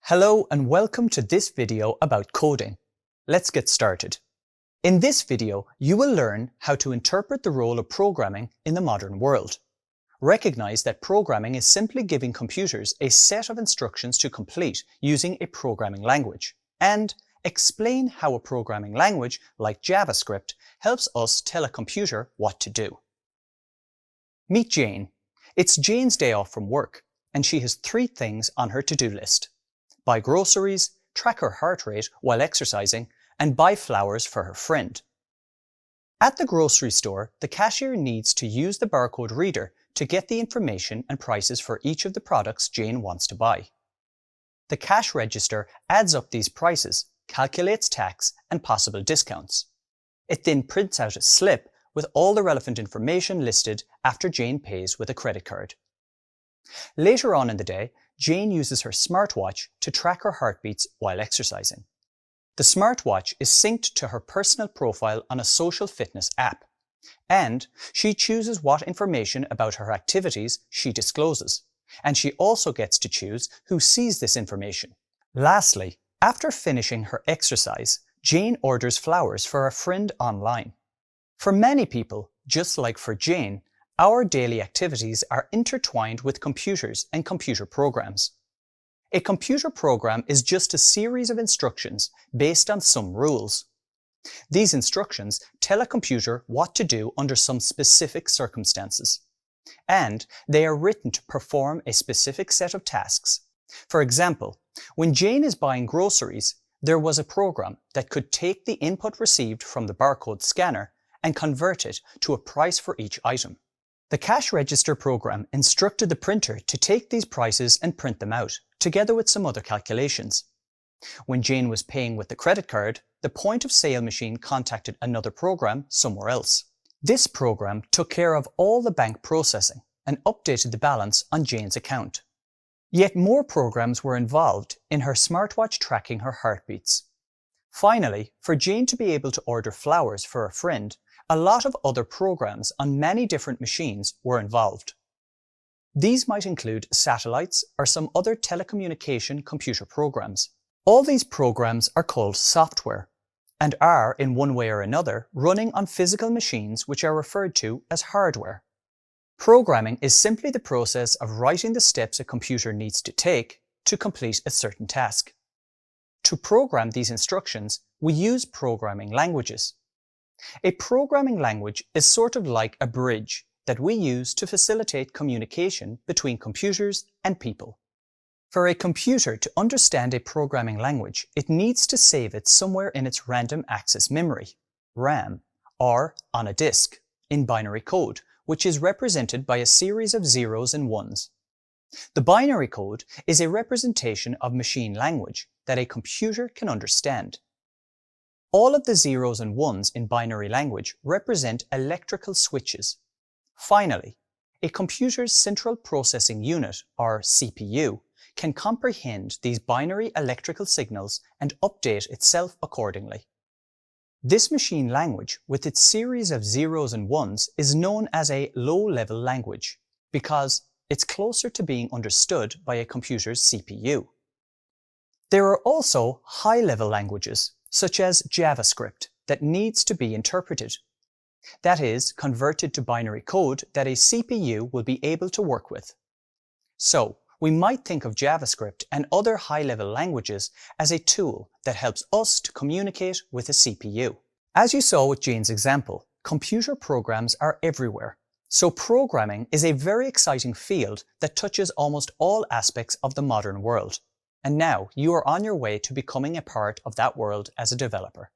Hello and welcome to this video about coding. Let's get started. In this video, you will learn how to interpret the role of programming in the modern world. Recognize that programming is simply giving computers a set of instructions to complete using a programming language, and explain how a programming language like JavaScript helps us tell a computer what to do. Meet Jane. It's Jane's day off from work, and she has 3 things on her to-do list: buy groceries, track her heart rate while exercising, and buy flowers for her friend. At the grocery store, the cashier needs to use the barcode reader to get the information and prices for each of the products Jane wants to buy. The cash register adds up these prices, calculates tax and possible discounts. It then prints out a slip with all the relevant information listed after Jane pays with a credit card. Later on in the day, Jane uses her smartwatch to track her heartbeats while exercising. The smartwatch is synced to her personal profile on a social fitness app, and she chooses what information about her activities she discloses, and she also gets to choose who sees this information. Lastly, after finishing her exercise, Jane orders flowers for a friend online. For many people, just like for Jane, our daily activities are intertwined with computers and computer programs. A computer program is just a series of instructions based on some rules. These instructions tell a computer what to do under some specific circumstances, and they are written to perform a specific set of tasks. For example, when Jane is buying groceries, there was a program that could take the input received from the barcode scanner and convert it to a price for each item. The cash register program instructed the printer to take these prices and print them out, together with some other calculations. When Jane was paying with the credit card, the point of sale machine contacted another program somewhere else. This program took care of all the bank processing and updated the balance on Jane's account. Yet more programs were involved in her smartwatch tracking her heartbeats. Finally, for Jane to be able to order flowers for a friend, a lot of other programs on many different machines were involved. These might include satellites or some other telecommunication computer programs. All these programs are called software and are, in one way or another, running on physical machines which are referred to as hardware. Programming is simply the process of writing the steps a computer needs to take to complete a certain task. To program these instructions, we use programming languages. A programming language is sort of like a bridge that we use to facilitate communication between computers and people. For a computer to understand a programming language, it needs to save it somewhere in its random access memory, RAM, or on a disk, in binary code, which is represented by a series of zeros and ones. The binary code is a representation of machine language that a computer can understand. All of the zeros and ones in binary language represent electrical switches. Finally, a computer's central processing unit, or CPU, can comprehend these binary electrical signals and update itself accordingly. This machine language, with its series of zeros and ones, is known as a low-level language because it's closer to being understood by a computer's CPU. There are also high-level languages, such as JavaScript, that needs to be interpreted. That is, converted to binary code that a CPU will be able to work with. So, we might think of JavaScript and other high-level languages as a tool that helps us to communicate with a CPU. As you saw with Jane's example, computer programs are everywhere. So programming is a very exciting field that touches almost all aspects of the modern world. And now you are on your way to becoming a part of that world as a developer.